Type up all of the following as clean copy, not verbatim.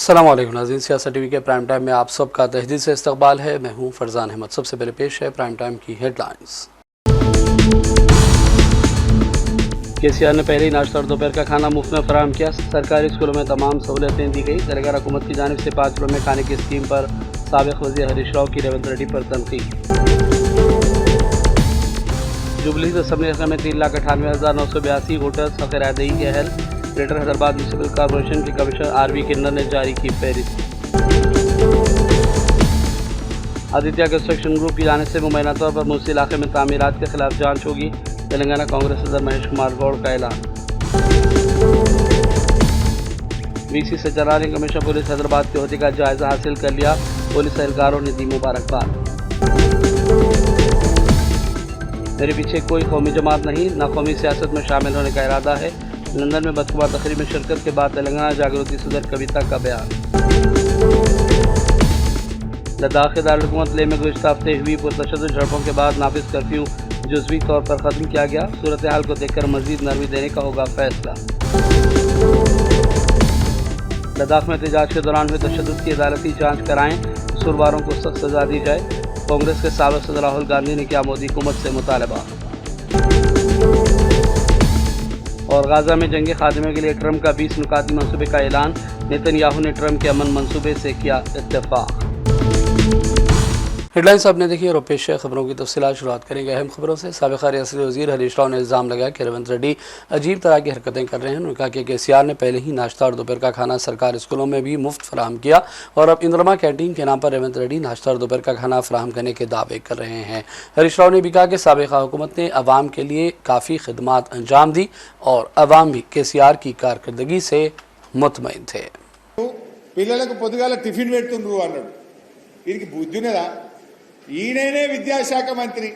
अस्सलाम वालेकुम नाज़रीन, सियासत टीवी के प्राइम टाइम में आप सबका तहदीद से इस्तकबाल है। मैं हूं फरजान अहमद। सबसे पहले पेश है प्राइम टाइम की हेडलाइंस। केसीआर ने पहले ही नाश्ता और दोपहर का खाना मुफ्त में फराहम किया। सरकारी स्कूलों में तमाम सहूलतें दी गई। तेलंगाना हुकूमत की जानिब से 5 किलो में खाने की स्कीम पर साबिक वज़ीर हरीश राव की रेवंत रेड्डी पर तनकीद। जुबली असम्बली में 3,98,982 वोटर्स खैरादही के अहल। ग्रेटर हैदराबाद म्यूनिसिपल कॉरपोरेशन के कमिश्नर आरवी किन्नर ने जारी की फहरिस्त। आदित्य कंस्ट्रक्शन ग्रुप की जानिब से मुबैना तौर पर मूसी इलाके में तामीरात के खिलाफ जांच होगी। तेलंगाना कांग्रेस सदर महेश कुमार गौड़ का ऐलान। वीसी सज्जना ने कमिश्नर पुलिस हैदराबाद के अहदे का जायजा हासिल कर लिया। पुलिस एहलकारों ने दी मुबारकबाद। मेरे पीछे कोई कौमी जमात नहीं, नाकौमी सियासत में शामिल होने का इरादा है। लंदन में बदखुमार तकरीब में शिरकत के बाद तेलंगाना जागृति सदर कविता का बयान। लद्दाख के दारुल-ए-हुकूमत लेह में गुज़िश्ता हफ्ते हुई पुरतशद्दुद झड़पों के बाद नाफिज कर्फ्यू जुज़वी तौर पर ख़त्म किया गया। सूरत हाल को देखकर मज़ीद नरमी देने का होगा फैसला। लद्दाख में एहतजाज के दौरान हुए तशद्दुद की अदालती जांच कराएं, कसूरवारों को सख्त सजा दी जाए। कांग्रेस के साबिक़ सदर राहुल गांधी ने किया मोदी हुकूमत से मुतालबा। और गाजा में जंगी खात्मे के लिए ट्रंप का 20 नुकाती मंसूबे का ऐलान। नेतन्याहू ने ट्रंप के अमन मंसूबे से किया इत्तेफाक। हेडलाइंस आपने देखी और पेश है खबरों की तफसीलात। शुरुआत करेंगे अहम खबरों से। साबिक़ रियासती वज़ीर हरीश राव ने इल्ज़ाम लगाया कि रेवंत रेड्डी अजीब तरह की हरकतें कर रहे हैं। उन्होंने कहा कि केसीआर ने पहले ही नाश्ता और दोपहर का खाना सरकारी स्कूलों में भी मुफ्त फराहम किया और अब इंद्रमा कैंटीन के नाम पर रेवंत रेड्डी नाश्ता और दोपहर का खाना फराहम करने के दावे कर रहे हैं। हरीश राव ने भी कहा कि साबिक़ा हुकूमत ने अवाम के लिए काफ़ी खिदमात अंजाम दी और अवाम भी केसीआर की कारकर्दगी से मुतमईन थे। పిల్లలకు పొద్దుగాల టిఫిన్ పెడుతుండ్రు అన్నాడు. వీరికి బుద్ధినేదా? ఈయననే విద్యాశాఖ మంత్రి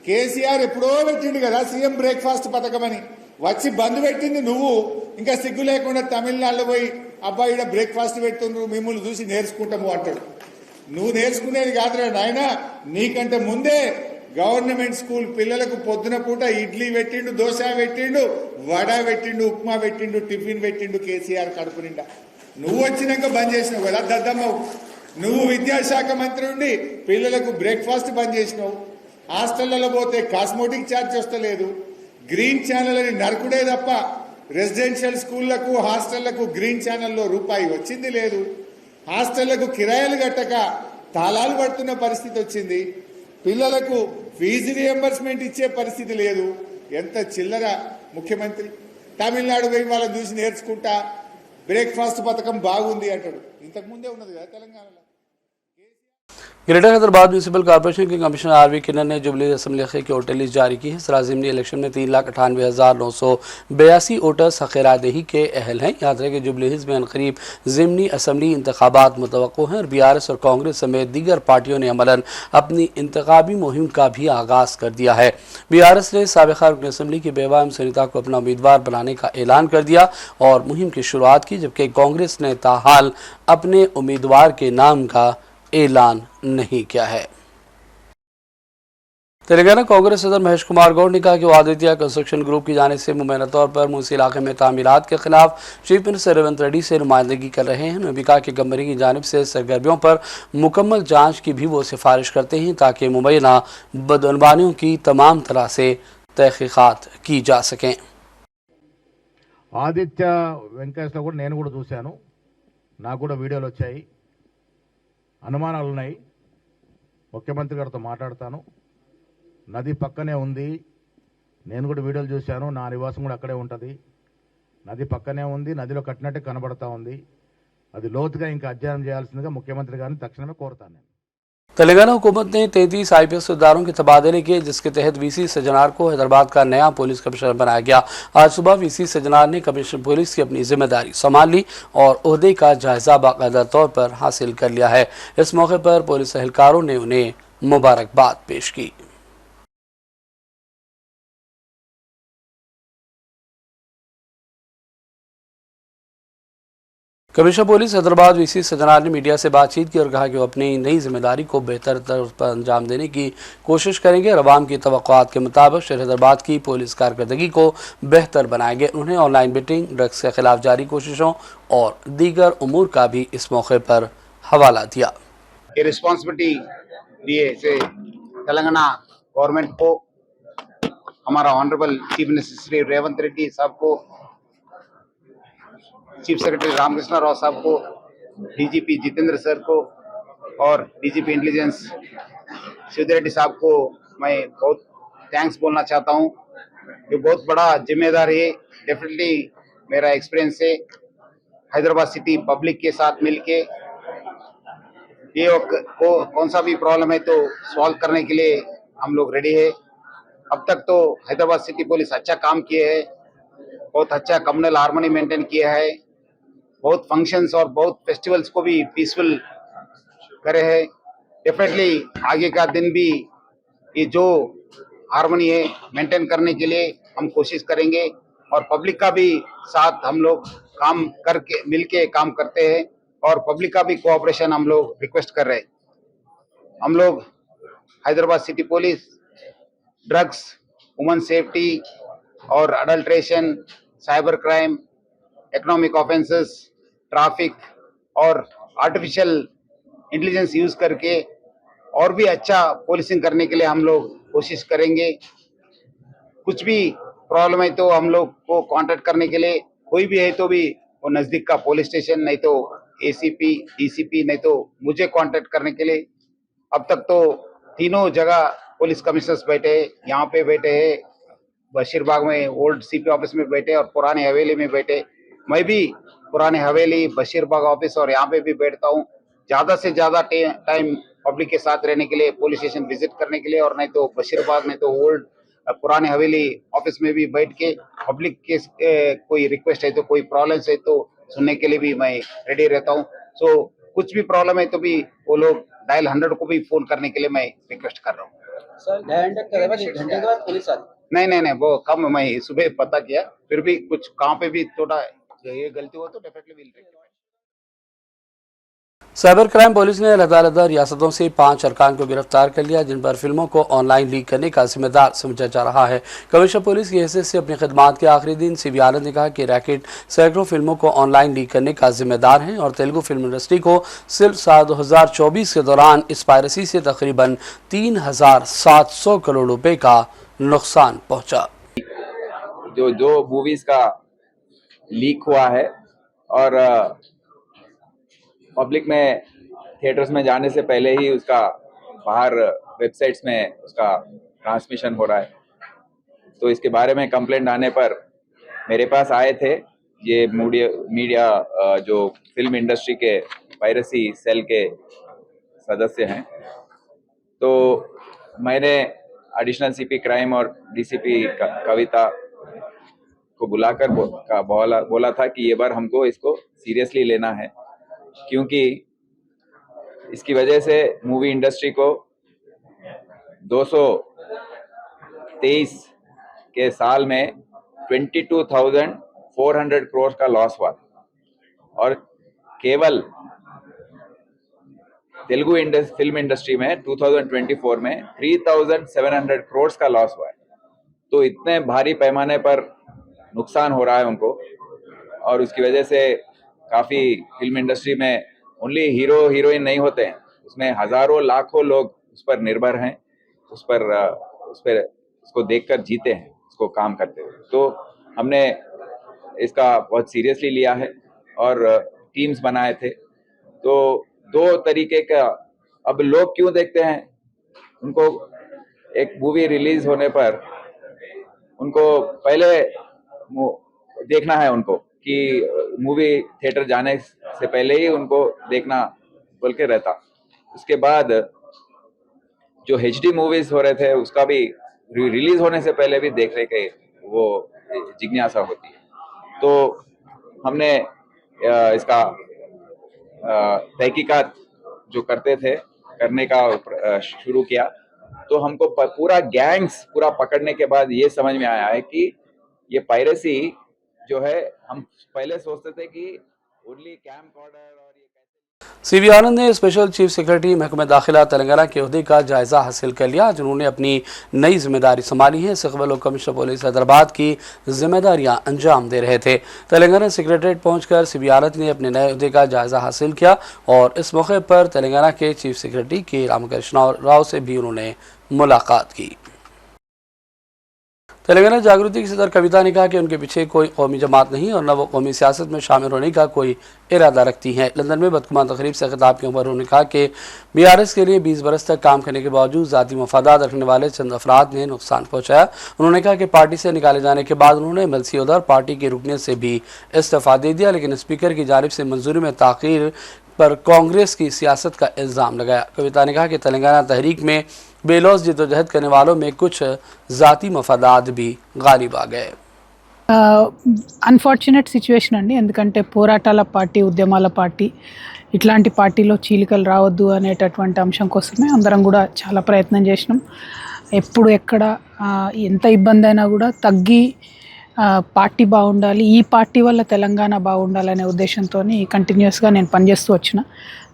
కేసీఆర్ ఎప్పుడో పెట్టిండు కదా సీఎం బ్రేక్ఫాస్ట్ పథకం అని. వచ్చి బంద్ పెట్టింది నువ్వు. ఇంకా సిగ్గు లేకుండా తమిళనాడులో పోయి అబ్బాయి ఈడ బ్రేక్ఫాస్ట్ పెడుతుండ్రు మిమ్మల్ని చూసి నేర్చుకుంటాము అంటాడు. నువ్వు నేర్చుకునేది కాదురా నాయనా, నీకంటే ముందే గవర్నమెంట్ స్కూల్ పిల్లలకు పొద్దున పూట ఇడ్లీ పెట్టిండు, దోశ పెట్టిండు, వడ పెట్టిండు, ఉప్మా పెట్టిండు, టిఫిన్ పెట్టిండు కేసీఆర్ కడుపు నిండా. నువ్వు వచ్చినాక బంద్ చేసినావు కదా దద్దమ్మవు. నువ్వు విద్యాశాఖ మంత్రి ఉండి పిల్లలకు బ్రేక్ఫాస్ట్ బంద్ చేసినావు. హాస్టళ్లలో పోతే కాస్మోటిక్ ఛార్జ్ వస్తలేదు. గ్రీన్ ఛానల్ అని నరకుడే తప్ప రెసిడెన్షియల్ స్కూళ్లకు హాస్టళ్లకు గ్రీన్ ఛానల్లో రూపాయి వచ్చింది లేదు. హాస్టళ్లకు కిరాయిలు కట్టక తాళాలు పడుతున్న పరిస్థితి వచ్చింది. పిల్లలకు ఫీజు రియంబర్స్మెంట్ ఇచ్చే పరిస్థితి లేదు. ఎంత చిల్లర ముఖ్యమంత్రి. తమిళనాడు పోయి వాళ్ళని చూసి నేర్చుకుంటా బ్రేక్ఫాస్ట్ పథకం బాగుంది అంటాడు. ఇంతకు ముందే ఉన్నది కదా తెలంగాణలో. ग्रेटर हैदराबाद म्यूनिसिपल कॉरपोरेशन के कमिश्नर आरवी किन्नर ने जुबली असम्बली की वोटर लिस्ट जारी की है। ज़िमनी इलेक्शन में 3,98,982 वोटर्स खैरादही के अहल हैं। याद रहे कि जुबली हिल्स में अनकरीब ज़िमनी असम्बली इंतखाबात मुतवक्को हैं और BRS और कांग्रेस समेत दीगर पार्टियों ने अमलन अपनी इंतखाबी मुहिम का भी आगाज़ कर दिया है। BRS ने साबिक़ा रुकन असम्बली की बेवा सुनीता को अपना उम्मीदवार बनाने का ऐलान कर दिया और मुहिम की शुरुआत की, जबकि कांग्रेस ने ताहाल अपने उम्मीदवार के नाम का ऐलान नहीं किया है। तेलंगाना कांग्रेस सदर महेश कुमार गौड़ ने कहा कि वो आदित्य कंस्ट्रक्शन ग्रुप की जानिब से मुबैना तौर पर मूसी इलाके में तामीरात के खिलाफ चीफ मिनिस्टर रेवंत रेड्डी से नुमाइंदगी कर रहे हैं। उन्होंने भी कहा कि कंपनी की जानिब से सरगर्मियों पर मुकम्मल जांच की भी वो सिफारिश करते हैं ताकि मुबैना बदअनवानियों की तमाम तरह से तहकीकात की जा सकें। ఆదిత్య వెంకటేశ్వర కూడా నేను కూడా చూశాను. నాకు కూడా వీడియోలు వచ్చాయి. అనుమానాలు ఉన్నాయి. ముఖ్యమంత్రి గారితో మాట్లాడతాను. నది పక్కనే ఉంది. నేను కూడా వీడియోలు చూశాను. నా నివాసం కూడా అక్కడే ఉంటుంది. నది పక్కనే ఉంది. నదిలో కట్టినట్టే కనబడతా ఉంది. అది లోతుగా ఇంకా అధ్యయనం చేయాల్సిందిగా ముఖ్యమంత్రి గారిని తక్షణమే కోరుతాను నేను। तेलंगाना हुकूमत ने 33 IPS सुधारों के तबादले किए, जिसके तहत VC सज्जनार को हैदराबाद का नया पुलिस कमिश्नर बनाया गया। आज सुबह VC सज्जनार ने कमिश्नर पुलिस की अपनी जिम्मेदारी संभाल ली और ओहदे का जायजा बाकायदा तौर पर हासिल कर लिया है। इस मौके पर पुलिस एहलकारों ने उन्हें मुबारकबाद पेश की। Commissioner police Hyderabad VC Sajjanar ने मीडिया से बातचीत की और कहा कि वो अपनी नई जिम्मेदारी को बेहतर तौर पर अंजाम देने की कोशिश करेंगे और अवाम की तवक्कुआत के मुताबिक शहर हैदराबाद की पुलिस कारकर्दगी को बेहतर बनाएंगे। उन्होंने ऑनलाइन बेटिंग, ड्रग्स के खिलाफ जारी कोशिशों और दीगर उमूर का भी इस मौके पर हवाला दिया। ये रिस्पॉन्सिबिलिटी दिए से तेलंगाना गवर्नमेंट को, हमारा honourable chief minister Shri Revanth Reddy साहब को, चीफ सेक्रेटरी रामकृष्ण राव साहब को, डीजीपी जितेंद्र सर को और डीजीपी इंटेलिजेंस शिवदे रेड्डी साहब को मैं बहुत थैंक्स बोलना चाहता हूँ। ये बहुत बड़ा जिम्मेदारी है। डेफिनेटली मेरा एक्सपीरियंस है, हैदराबाद सिटी पब्लिक के साथ मिलके ये कौन सा भी प्रॉब्लम है तो सॉल्व करने के लिए हम लोग रेडी है। अब तक तो हैदराबाद सिटी पुलिस अच्छा काम किए है, बहुत अच्छा कम्युनल हार्मनी मेंटेन किया है, बहुत फंक्शंस और बहुत फेस्टिवल्स को भी पीसफुल करे है। डेफिनेटली आगे का दिन भी ये जो हार्मनी है मेंटेन करने के लिए हम कोशिश करेंगे और पब्लिक का भी साथ हम लोग काम करके मिलके काम करते हैं और पब्लिक का भी कोऑपरेशन हम लोग रिक्वेस्ट कर रहे हैं। हम लोग Hyderabad city police drugs, woman safety और adulteration, cyber crime, economic offences, traffic और आर्टिफिशियल इंटेलिजेंस यूज करके और भी अच्छा पुलिसिंग करने के लिए हम लोग कोशिश करेंगे। कुछ भी प्रॉब्लम है तो हम लोग को कांटेक्ट करने के लिए कोई भी है तो भी वो नजदीक का पुलिस स्टेशन, नहीं तो एसीपी, डीसीपी, नहीं तो मुझे कांटेक्ट करने के लिए। अब तक तो तीनों जगह पुलिस कमिश्नर्स बैठे हैं, यहाँ पे बैठे हैं, बशीरबाग में ओल्ड सीपी ऑफिस में बैठे और पुरानी हवेली में बैठे। मैं भी पुरानी हवेली, बशीरबाग ऑफिस और यहाँ पे भी बैठता हूँ। ज्यादा से ज्यादा टाइम पब्लिक के साथ रहने के लिए, पुलिस स्टेशन विजिट करने के लिए और नहीं तो बशीरबाग, नहीं तो ओल्ड पुरानी हवेली ऑफिस में भी बैठ के पब्लिक के कोई रिक्वेस्ट है तो कोई प्रॉब्लम्स है तो सुनने के लिए भी मैं रेडी रहता हूँ। सो कुछ भी प्रॉब्लम है तो भी वो लोग डायल 100 को भी फोन करने के लिए मैं रिक्वेस्ट कर रहा हूँ। सर 1 घंटे के बाद पुलिस आती। नहीं, वो कम मैं सुबह पता किया, फिर भी कुछ कहाँ पे भी थोड़ा ये गलती हो तो definitely will rectify. Cyber crime police ने अलग-अलग रियासतों से 5 अरकान को गिरफ्तार कर लिया जिन पर फिल्मों को ऑनलाइन लीक करने का जिम्मेदार समझा जा रहा है। कमिश्नर पुलिस की हैसियत से अपनी खिदमात के आखिरी दिन सीवी आनंद ने कहा कि रैकेट सैकड़ों फिल्मों को ऑनलाइन लीक करने का जिम्मेदार है और तेलुगु फिल्म इंडस्ट्री को सिर्फ साल 2024 के दौरान इस पायरेसी से तकरीबन 3700 करोड़ रुपए का नुकसान पहुंचा। जो मूवीज का लीक हुआ है और पब्लिक में थिएटर्स में जाने से पहले ही उसका बाहर वेबसाइट्स में उसका ट्रांसमिशन हो रहा है, तो इसके बारे में कंप्लेंट आने पर मेरे पास आए थे ये मीडिया जो फिल्म इंडस्ट्री के पायरेसी सेल के सदस्य हैं। तो मैंने एडिशनल सीपी क्राइम और डीसीपी कविता को बुलाकर बोला था कि ये बार हमको इसको सीरियसली लेना है, क्योंकि इसकी वजह से मूवी इंडस्ट्री को 223 के साल में 22,400 करोड़ का लॉस हुआ और केवल तेलुगु फिल्म इंडस्ट्री में 2024 में 3,700 करोड़ का लॉस हुआ है। तो इतने भारी पैमाने पर नुकसान हो रहा है उनको और उसकी वजह से काफ़ी फिल्म इंडस्ट्री में ओनली हीरो हीरोइन नहीं होते हैं, उसमें हजारों लाखों लोग उस पर निर्भर हैं, उसको देखकर जीते हैं, उसको काम करते हुए। तो हमने इसका बहुत सीरियसली लिया है और टीम्स बनाए थे। तो 2 तरीके का अब लोग क्यों देखते हैं, उनको एक मूवी रिलीज होने पर उनको पहले देखना है उनको कि मूवी थिएटर जाने से पहले ही उनको देखना बोल के रहता। उसके बाद जो HD मूवीज हो रहे थे उसका भी रिलीज होने से पहले भी देखने के वो जिज्ञासा होती है। तो हमने इसका तहकीकात जो करते थे करने का शुरू किया, तो हमको पूरा गैंग्स पूरा पकड़ने के बाद ये समझ में आया है कि ये पायरेसी जो है, हम पहले सोचते थे कि ओनली कैमकॉर्डर और ये कैसे सीवी आनंद ने स्पेशल चीफ सेक्रेटरी महकमा दाखिला तेलंगाना के ओहदे का जायजा हासिल कर लिया, जिन्होंने अपनी नई जिम्मेदारी संभाली है। इससे कबल कमिश्नर पुलिस हैदराबाद की जिम्मेदारियां अंजाम दे रहे थे। तेलंगाना सेक्रेटरीट पहुंचकर सीवी आनंद ने अपने नए ओहदे का जायजा हासिल किया और इस मौके पर तेलंगाना के चीफ सेक्रेटरी के रामकृष्ण राव से भी उन्होंने मुलाकात की। तेलंगाना जागृति की सदर कविता ने कहा कि उनके पीछे कोई कौमी जमात नहीं और न वो कौमी सियासत में शामिल होने का कोई इरादा रखती हैं। लंदन में बदकुमान तकरीब से खिताब के ऊपर उन्होंने कहा कि बीआरएस के लिए 20 बरस तक काम करने के बावजूद जाती मफादात रखने वाले चंद अफराद ने नुकसान पहुंचाया। उन्होंने कहा कि पार्टी से निकाले जाने के बाद उन्होंने मलसी उधर पार्टी के रुकने से भी इस्तीफा दे दिया, लेकिन स्पीकर की जानिब से मंजूरी में ताखीर पर कांग्रेस की सियासत का इल्ज़ाम लगाया। कविता ने कहा कि तेलंगाना तहरीक में बेलौस जद्दोजहद करने वालों में कुछ ज़ाती मफादात भी गालिब आ गए। అన్ఫార్చునేట్ సిచ్యువేషన్ అండి. ఎందుకంటే పోరాటాల పార్టీ, ఉద్యమాల పార్టీ, ఇట్లాంటి పార్టీలో చీలికలు రావద్దు అనేటటువంటి అంశం కోసమే అందరం కూడా చాలా ప్రయత్నం చేసినాం. ఎప్పుడు ఎక్కడ ఎంత ఇబ్బంది అయినా కూడా తగ్గి పార్టీ బాగుండాలి, ఈ పార్టీ వల్ల తెలంగాణ బాగుండాలనే ఉద్దేశంతో కంటిన్యూస్గా నేను పనిచేస్తూ వచ్చిన.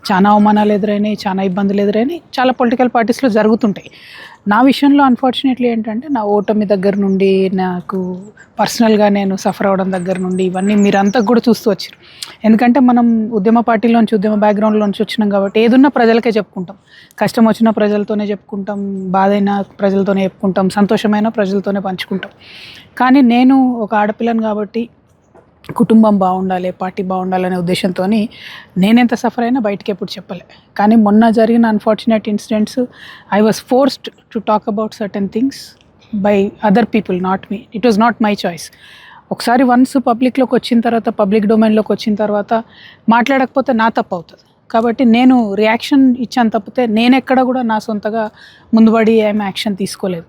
చాలా అవమానాలు ఎదురైనాయి, చాలా ఇబ్బందులు ఎదురైనాయి, చాలా పొలిటికల్ పార్టీస్లో జరుగుతుంటాయి. నా విషయంలో అన్ఫార్చునేట్లీ ఏంటంటే నా ఓటమి దగ్గర నుండి, నాకు పర్సనల్గా నేను సఫర్ అవ్వడం దగ్గర నుండి ఇవన్నీ మీరంతా కూడా చూస్తూ వచ్చారు. ఎందుకంటే మనం ఉద్యమ పార్టీలోంచి, ఉద్యమ బ్యాక్గ్రౌండ్లోంచి వచ్చినాం కాబట్టి ఏదున్నా ప్రజలకే చెప్పుకుంటాం. కష్టం వచ్చిన ప్రజలతోనే చెప్పుకుంటాం, బాధైన ప్రజలతోనే చెప్పుకుంటాం, సంతోషమైన ప్రజలతోనే పంచుకుంటాం. కానీ నేను ఒక ఆడపిల్లను కాబట్టి కుటుంబం బాగుండాలి, పార్టీ బాగుండాలనే ఉద్దేశంతో నేనెంత సఫర్ అయినా బయటకి ఎప్పుడు చెప్పలే. కానీ మొన్న జరిగిన unfortunate incidents I was forced to talk about certain things by other people, not me. It was not my choice. ఒకసారి వన్స్ పబ్లిక్లోకి వచ్చిన తర్వాత, పబ్లిక్ డొమైన్లోకి వచ్చిన తర్వాత మాట్లాడకపోతే నా తప్పు అవుతుంది. కాబట్టి నేను రియాక్షన్ ఇచ్చాను తప్పితే నేనెక్కడ కూడా నా సొంతగా ముందుబడి ఏమి యాక్షన్ తీసుకోలేదు.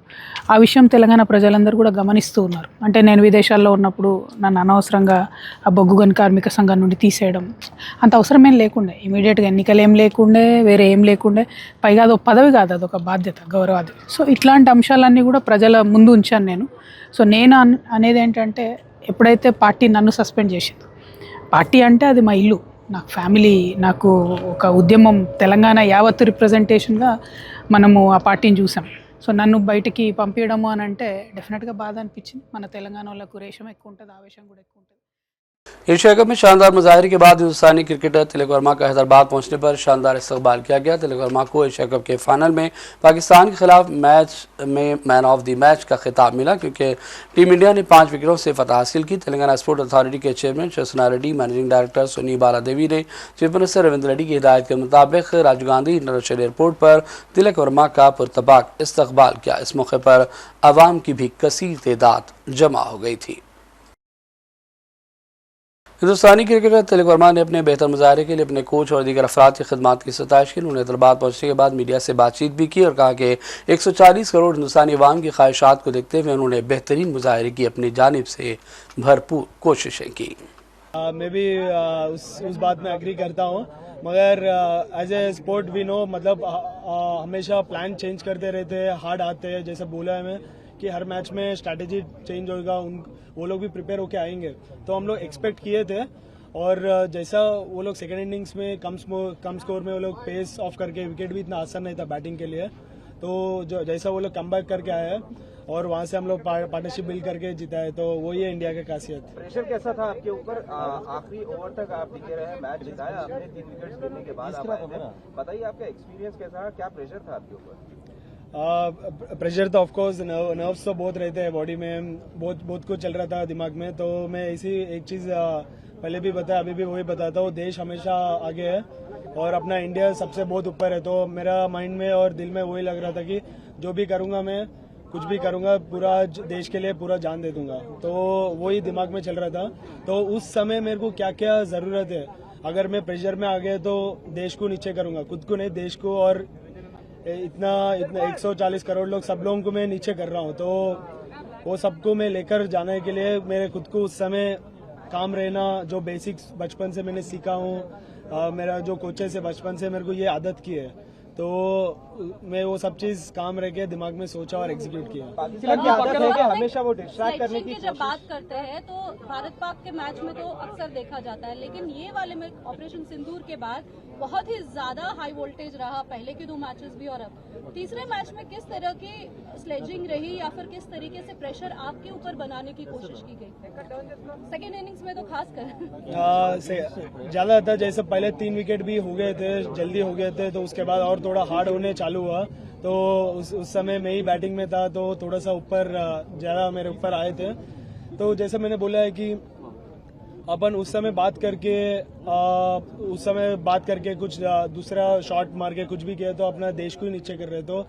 ఆ విషయం తెలంగాణ ప్రజలందరూ కూడా గమనిస్తూ ఉన్నారు. అంటే నేను విదేశాల్లో ఉన్నప్పుడు నన్ను అనవసరంగా ఆ బొగ్గు గని కార్మిక సంఘం నుండి తీసేయడం అంత అవసరమేం లేకుండే. ఇమీడియట్గా ఎన్నికలు ఏం లేకుండే, వేరే ఏం లేకుండే. పైగా అదొక పదవి కాదు, అదొక బాధ్యత, గౌరవాది. సో ఇట్లాంటి అంశాలన్నీ కూడా ప్రజల ముందు ఉంచాను నేను. సో నేను అనేది ఏంటంటే, ఎప్పుడైతే పార్టీ నన్ను సస్పెండ్ చేసింది, పార్టీ అంటే అది మా ఇల్లు, నాకు ఫ్యామిలీ, నాకు ఒక ఉద్యమం, తెలంగాణ యావత్తు రిప్రజెంటేషన్గా మనము ఆ పార్టీని చూసాం. సో నన్ను బయటికి పంపించడము అని అంటే డెఫినెట్గా బాధ అనిపించింది. మన తెలంగాణ వాళ్ళకు రేషం ఎక్కువ ఉంటుంది, ఆవేశం కూడా ఎక్కువ ఉంటుంది. एशिया कप में शानदार मुजाहरे के बाद हिंदुस्तानी क्रिकेटर तिलक वर्मा का हैदराबाद पहुंचने पर शानदार इस्तकबाल किया गया। तिलक वर्मा को एशिया कप के फाइनल में पाकिस्तान के खिलाफ मैच में मैन ऑफ द मैच का खिताब मिला, क्योंकि टीम इंडिया ने 5 विकेटों से फतह हासिल की। तेलंगाना स्पोर्ट अथॉरिटी के chairman Shivasena Reddy, managing director Soni Baladevi ने चीफ मिनिस्टर रविंद्र रेड्डी की हिदायत के मुताबिक राजीव गांधी इंटरनेशनल एयरपोर्ट पर तिलक वर्मा का पुरतबाक इस्तकबाल किया। इस मौके पर आवाम की भी कसीर तादाद जमा हो गई थी। हिंदुस्तानी क्रिकेटर तिलक वर्मा ने अपने बेहतर मुजाहरे के लिए अपने कोच और दीगर अफराद की खिदमात की सताइश की। उन्होंने हैदराबाद पहुंचने के बाद मीडिया से बातचीत भी की और कहा कि 140 करोड़ हिंदुस्तानी अवाम की ख्वाहिशात को देखते हुए उन्होंने बेहतरीन मुजाहरे की अपनी जानिब से भरपूर कोशिशें की। मैं भी उस बात में एग्री करता हूँ, मगर as a sport we know, मतलब हमेशा प्लान चेंज करते रहते हैं, हार्ड आते हैं। जैसे बोला है मैं कि हर मैच में स्ट्रैटेजी चेंज होगा, वो लोग भी प्रिपेयर होके आएंगे, तो हम लोग एक्सपेक्ट किए थे। और जैसा वो लोग सेकेंड इनिंग्स में कम स्कोर में वो लोग पेस ऑफ करके, विकेट भी इतना आसान नहीं था बैटिंग के लिए, तो जो जैसा वो लोग कम बैक करके आए हैं और वहां से हम लोग पार्टनरशिप बिल्ड करके जीता है, तो वही है इंडिया की खासियत। प्रेशर कैसा था आपके ऊपर? आखिरी ओवर तक आप टिके रहे, मैच जिताया आपने, 3 विकेट गिरने के बाद आप आए थे। बताइए आपका एक्सपीरियंस कैसा, क्या प्रेशर था आपके ऊपर? प्रेशर तो ऑफकोर्स, नर्व्स तो बहुत रहते हैं बॉडी में, बहुत कुछ चल रहा था दिमाग में। तो मैं इसी एक चीज़ पहले भी बताया, अभी भी वही बताता हूँ, देश हमेशा आगे है और अपना इंडिया सबसे बहुत ऊपर है। तो मेरा माइंड में और दिल में वही लग रहा था कि जो भी करूँगा मैं, कुछ भी करूँगा, पूरा देश के लिए पूरा जान दे दूंगा। तो वही दिमाग में चल रहा था। तो उस समय मेरे को क्या क्या ज़रूरत है, अगर मैं प्रेशर में आ गया तो देश को नीचे करूँगा, खुद को नहीं, देश को। और इतना 140 करोड़ लोग, सब लोगों को मैं नीचे कर रहा हूँ, तो वो सबको मैं लेकर जाने के लिए मेरे खुद को उस समय काम रहना, जो बेसिक्स बचपन से मैंने सीखा हूँ, मेरा जो कोचेस है बचपन से मेरे को ये आदत की है, तो मैं वो सब चीज काम रह के दिमाग में सोचा और एग्जीक्यूट किया। पाकिस्तान की आदत है कि हमेशा वो डिस्ट्रैक्ट करने की जब बात करते हैं तो भारत पाक के मैच में तो अक्सर देखा जाता है, लेकिन ये वाले में ऑपरेशन सिंदूर के बाद बहुत ही ज्यादा हाई वोल्टेज रहा, पहले के 2 मैचेस भी और अब तीसरे मैच में किस तरह की स्लेजिंग रही या फिर किस तरीके से प्रेशर आपके ऊपर बनाने की कोशिश की गई सेकेंड इनिंग्स में, तो खासकर ज्यादा था। जैसे पहले 3 विकेट भी हो गए थे, जल्दी हो गए थे, तो उसके बाद और थोड़ा हार्ड होने चालू हुआ। तो उस समय मैं ही बैटिंग में था, तो थोड़ा सा ऊपर ज्यादा मेरे ऊपर आए थे। तो जैसे मैंने बोला है कि अपन उस समय बात करके कुछ दूसरा शॉट मार के कुछ भी किया तो अपना देश को ही नीचे कर रहे। तो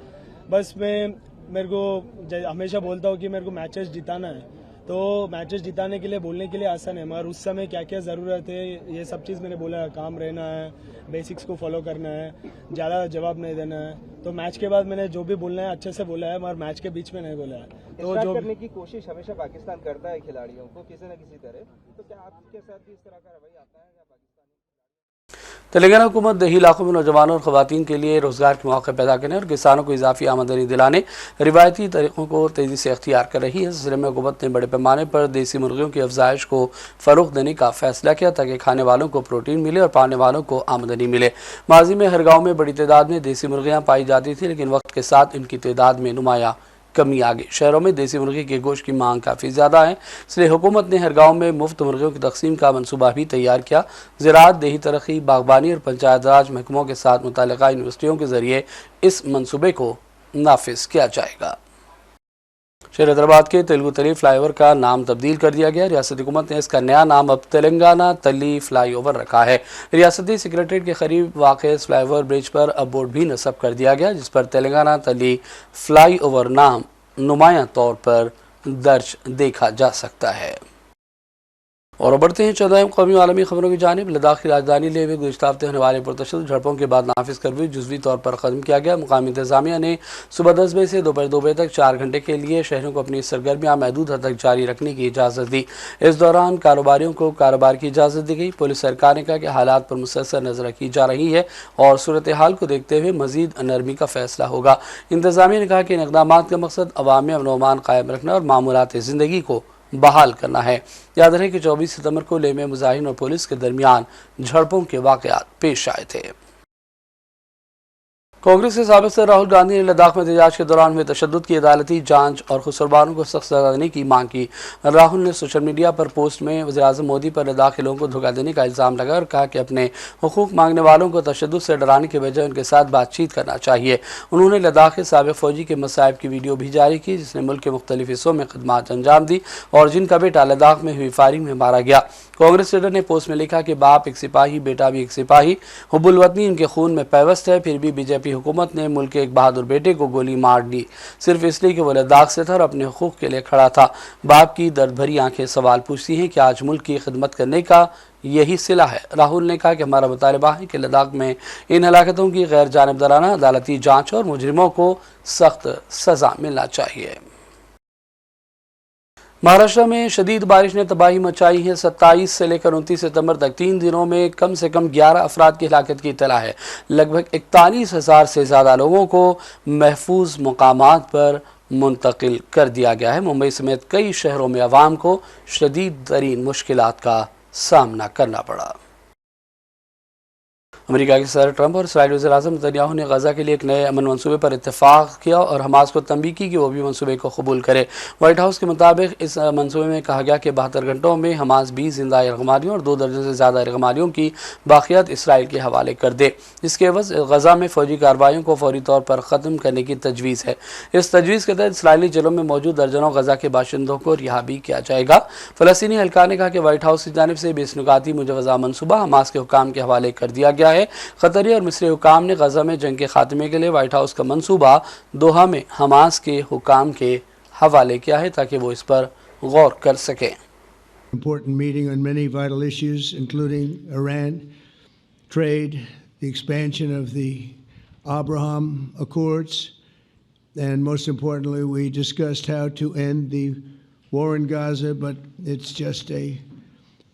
बस मेरे को हमेशा बोलता हूँ कि मेरे को मैचेस जिताना है, तो मैचेस जिताने के लिए बोलने के लिए आसान है, मगर उस समय क्या क्या ज़रूरत है ये सब चीज़ मैंने बोला। काम रहना है, बेसिक्स को फॉलो करना है, ज़्यादा जवाब नहीं देना है। तो मैच के बाद मैंने जो भी बोलना है अच्छे से बोला है, मगर मैच के बीच में नहीं बोला है। तो जो करने की कोशिश हमेशा पाकिस्तान करता है खिलाड़ियों को किसी न किसी तरह, तो क्या आपके साथ भी इस तरह का रवैया आता है या पाकिस्तान? तेलंगाना हुकूमत देही इलाकों में नौजवानों और खवातीन के लिए रोजगार के मौके पैदा करने और किसानों को इजाफी आमदनी दिलाने रिवायती तरीकों को तेजी से अख्तियार कर रही है। इस सिलसिले में हुकूमत ने बड़े पैमाने पर देसी मुर्गियों की अफजाइश को फरोग देने का फैसला किया ताकि खाने वालों को प्रोटीन मिले और पाने वालों को आमदनी मिले। माजी में हर गाँव में बड़ी तादाद में देसी मुर्गियाँ पाई जाती थी, लेकिन वक्त के साथ इनकी तादाद में नुमाया कमी आ गई। शहरों में देसी मुर्गी के गोश्त की मांग काफ़ी ज़्यादा है, इसलिए हुकूमत ने हर गांव में मुफ्त मुर्गियों की तकसीम का मनसूबा भी तैयार किया। ज़राअत, देही तरक्की, बागबानी और पंचायत राज महकमों के साथ मुतल्लिका यूनिवर्सिटियों के ज़रिए इस मनसूबे को नाफिज किया जाएगा। शहर हैदराबाद के तेलुगु तली फ्लाईओवर का नाम तब्दील कर दिया गया। रियासती हुकूमत ने इसका नया नाम अब तेलंगाना तली फ्लाईओवर रखा है। रियासती सेक्रेटरीट के करीब वाक़ इस फ्लाईओवर ब्रिज पर अब बोर्ड भी नस्ब कर दिया गया, जिस पर तेलंगाना तली फ्लाईओवर नाम नुमाया तौर पर दर्ज देखा जा सकता है। और बढ़ते हैं 14 कौमी आलमी खबरों की जानिब। लद्दाख की राजधानी लेह में गुज़श्ता हफ्ते होने वाले पुरतशद्दुद झड़पों के बाद नाफिज कर्फ्यू जुज़वी तौर पर ख़त्म किया गया। मुकामी इंतज़ामिया ने सुबह 10 बजे से दोपहर 2 बजे तक 4 घंटे के लिए शहरों को अपनी सरगर्मियाँ महदूद हद तक जारी रखने की इजाज़त दी। इस दौरान कारोबारियों को कारोबार की इजाज़त दी गई। पुलिस सरकार ने कहा कि हालात पर मुसलसल नज़र रखी जा रही है और सूरत हाल को देखते हुए मज़ीद नरमी का फैसला होगा। इंतज़ामिया ने कहा कि इन इक़दामात का मकसद अवाम में अमन कायम रखना और मामूलात ज़िंदगी को बहाल करना है। याद रहे कि 24 सितंबर को लेह में मुजाहिरीन और पुलिस के दरमियान झड़पों के वाक़यात पेश आए थे। कांग्रेस के साबिक़ सदर राहुल गांधी ने लद्दाख में एहतजाज के दौरान हुए तशद्दुद की अदालती जांच और कसूरवारों को सख्त सज़ा देने की मांग की। राहुल ने सोशल मीडिया पर पोस्ट में वज़ीर-ए-आज़म मोदी पर लद्दाख के लोगों को धोखा देने का इल्ज़ाम लगाया और कहा कि अपने हुकूक मांगने वालों को तशद्दुद से डराने के बजाय उनके साथ बातचीत करना चाहिए। उन्होंने लद्दाख के साबिक़ फ़ौजी के मसाइब की वीडियो भी जारी की, जिसने मुल्क के मुख्तलिफ हिस्सों में खिदमत अंजाम दी और जिनका बेटा लद्दाख में हुई फायरिंग में मारा गया। कांग्रेस लीडर ने पोस्ट में लिखा कि बाप एक सिपाही, बेटा भी एक सिपाही, हुब्बुल वतनी उनके खून में पैवस्त है। फिर भी बीजेपी हुकूमत ने मुल्क के एक बहादुर बेटे को गोली मार दी, सिर्फ इसलिए कि वो लद्दाख से था और अपने हुकूक के लिए खड़ा था। बाप की दर्द भरी आंखें सवाल पूछती हैं कि आज मुल्क की खिदमत करने का यही सिला है। राहुल ने कहा कि हमारा मुतालबा है कि लद्दाख में इन हलाकतों की गैर जानिबदाराना अदालती जाँच और मुजरिमों को सख्त सज़ा मिलना चाहिए। महाराष्ट्र में शदीद बारिश ने तबाही मचाई है। 27 से लेकर 29 सितंबर तक 3 दिनों में कम से कम 11 अफराद की हलाकत की इत्तला है। लगभग 41,000 से ज़्यादा लोगों को महफूज मकामात पर मुंतकिल कर दिया गया है। मुंबई समेत कई शहरों में आवाम को शदीद तरीन मुश्किलात का सामना करना पड़ा। अमेरिका के सदर ट्रंप और इसराइली वज़ीर-ए-आज़म नेतन्याहू ने गजा के लिए एक नए अमन मंसूबे पर इत्तेफाक किया और हमास को तंबीह की कि वो भी मंसूबे को कबूल करे। व्हाइट हाउस के मुताबिक इस मंसूबे में कहा गया कि 72 घंटों में हमास 20 जिंदा यरगमारियों और 2 दर्जन से ज़्यादा यरगमारियों की बाक़ियात इसराइल के हवाले कर दे। इसके एवज़ गजा में फ़ौजी कार्रवाइयों को फौरी तौर पर ख़त्म करने की तजवीज़ है। इस तजवीज़ के तहत इसराइली जेलों में मौजूद दर्जनों गजा के बाशिंदों को रिहा भी किया जाएगा। फ़लस्तीनी एहलकार ने कहा कि व्हाइट हाउस की जानिब से 20 नुकाती मुजवज़ा मनसूबा हमास के हुकाम के हवाले कर दिया गया है। कतरी और मिस्री हुकाम ने गजा में जंग के खात्मे के लिए व्हाइट हाउस का मंसूबा दोहा में हमास के हुकाम के हवाले किया है ताकि वो इस पर गौर कर सकें। Important meeting on many vital issues, including Iran, trade, the expansion of the Abraham Accords, and most importantly, we discussed how to end the war in Gaza, but it's just a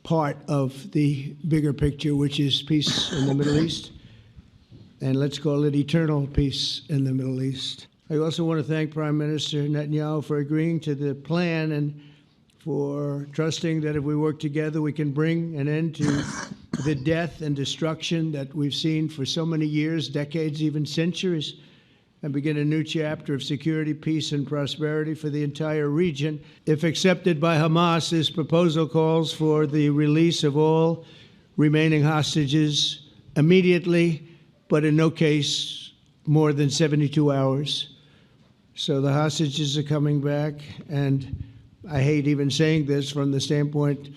part of the bigger picture, which is peace in the Middle East. and let's call it eternal peace in the Middle East. I also want to thank Prime Minister Netanyahu for agreeing to the plan and for trusting that if we work together, we can bring an end to the death and destruction that we've seen for so many years, decades, even centuries, and begin a new chapter of security, peace, and prosperity for the entire region. If accepted by Hamas, this proposal calls for the release of all remaining hostages immediately, but in no case more than 72 hours. So the hostages are coming back, and I hate even saying this from the standpoint,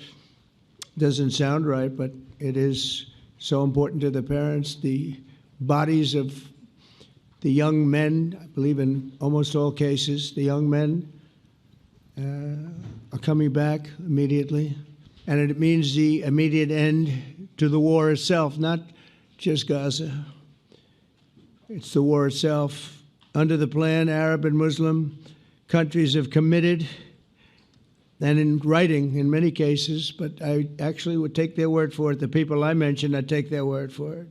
doesn't sound right, but it is so important to the parents. The bodies of the young men, I believe in almost all cases, the young men are coming back immediately. And it means the immediate end to the war itself, not just Gaza. It's the war itself. Under the plan, Arab and Muslim countries have committed, and in writing in many cases, but I actually would take their word for it. The people I mentioned, I'd take their word for it,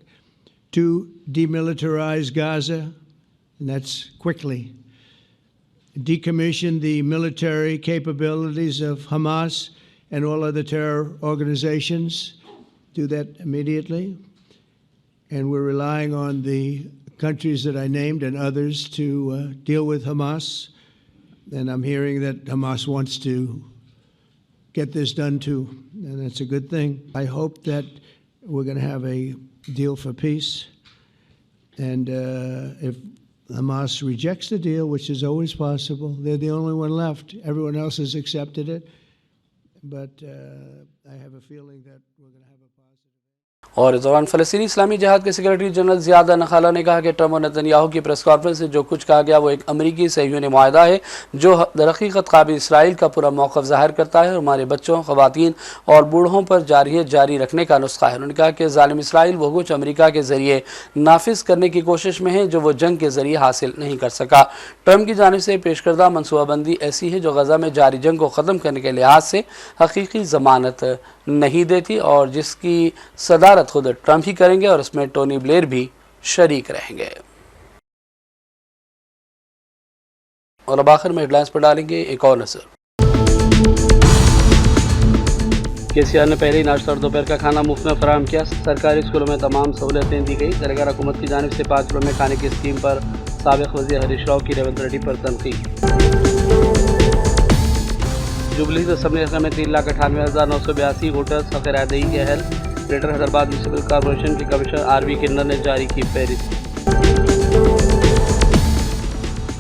to demilitarize Gaza, and that's quickly. Decommission the military capabilities of Hamas and all other terror organizations. Do that immediately. And we're relying on the countries that I named and others to deal with Hamas. And I'm hearing that Hamas wants to get this done too, and that's a good thing. I hope that we're going to have a deal for peace. And if Hamas rejects the deal, which is always possible, they're the only one left. Everyone else has accepted it. But I have a feeling that we're going to have a positive. और इस दौरान फ़लस्तीनी इस्लामी जिहाद के secretary general Ziyad नखाला ने कहा कि Trump और Netanyahu की प्रेस कॉन्फ्रेंस से जो कुछ कहा गया वो एक अमरीकी सहयूनी मुआहदा है जो दरहकीकत काबिल इसराइल का पूरा मौक़िफ़ ज़ाहिर करता है और हमारे बच्चों, ख़वातीन और बूढ़ों पर जारहियत जारी रखने का नुस्खा है। उन्होंने कहा कि ज़ालिम इसराइल वो कुछ अमरीका के ज़रिए नाफिज करने की कोशिश में है जो वो जंग के ज़रिए हासिल नहीं कर सका। ट्रंप की जानिब से पेश करदा मनसूबाबंदी ऐसी है जो गज़ा में जारी जंग को ख़त्म करने के लिहाज से हकीकी ज़मानत नहीं देती और जिसकी सदारत खुद ट्रंप ही करेंगे और उसमें टोनी ब्लेयर भी शरीक रहेंगे। और अब आखिर में हेडलाइंस पर डालेंगे एक और नजर। केसीआर ने पहले ही नाश्ता और दोपहर का खाना मुफ्त में फराहम किया। सरकारी स्कूलों में तमाम सहूलतें दी गई। तेलंगाना हुकूमत की जानिब से 5 रुपये में खाने की स्कीम पर साबिक वज़ीर हरीश राव की रेवंत रेड्डी पर तनकीद। जुबली असम्बली में 3,98,982 वोटर्स हक़ रायदही के अहल। ग्रेटर हैदराबाद म्यूनिसिपल कॉरपोरेशन के कमिश्नर आरवी किन्नर ने जारी की फहरिस्त।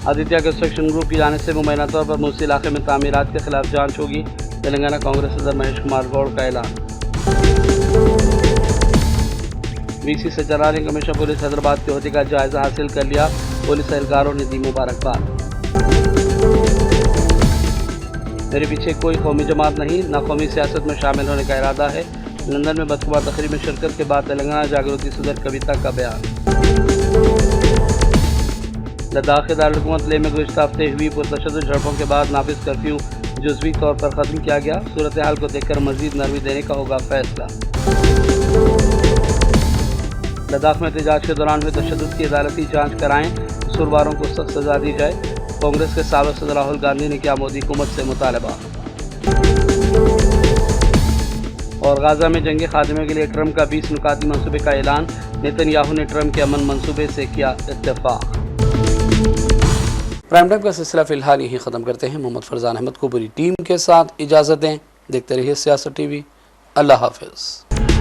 आदित्य कंस्ट्रक्शन ग्रुप की जानिब से मुबैना तौर पर मूसी इलाके में तामीरात के खिलाफ जांच होगी। तेलंगाना कांग्रेस सदर महेश कुमार गौड़ का ऐलान। वीसी सज्जना ने कमिश्नर पुलिस हैदराबाद के अहदे का जायजा हासिल कर लिया। पुलिस एहलकारों ने दी मुबारकबाद। मेरे पीछे कोई कौमी जमात नहीं, ना कौमी सियासत में शामिल होने का इरादा है। लंदन में बदखुमार तकरीब में शिरकत के बाद तेलंगाना जागृति सदर कविता का बयान। लद्दाख के दारुल-ए-हुकूमत लेह में गुज़िश्ता हफ्ते हुई पुरतशद्दुद झड़पों के बाद नाफिज कर्फ्यू जुज़वी तौर पर ख़त्म किया गया। सूरत हाल को देखकर मज़ीद नरमी देने का होगा फैसला। लद्दाख में एहतजाज के दौरान हुए तशद्दुद की अदालती जाँच कराएं, कसूरवारों को सख्त सज़ा दी जाए। कांग्रेस के साबिक़ सदर राहुल गांधी ने किया मोदी हुकूमत से मुतालबा। और गाज़ा में जंगी खादिमों के लिए ट्रंप का 20 नुकाती मंसूबे का ऐलान। नेतन्याहू ने ट्रंप के अमन मंसूबे से किया इत्तेफाक। प्राइम टाइम का सिलसिला फ़िलहाल यहीं ख़त्म करते हैं। मोहम्मद फरजान अहमद को पूरी टीम के साथ इजाज़त दें। देखते रहिए सियासत टीवी। अल्लाह हाफ़िज़।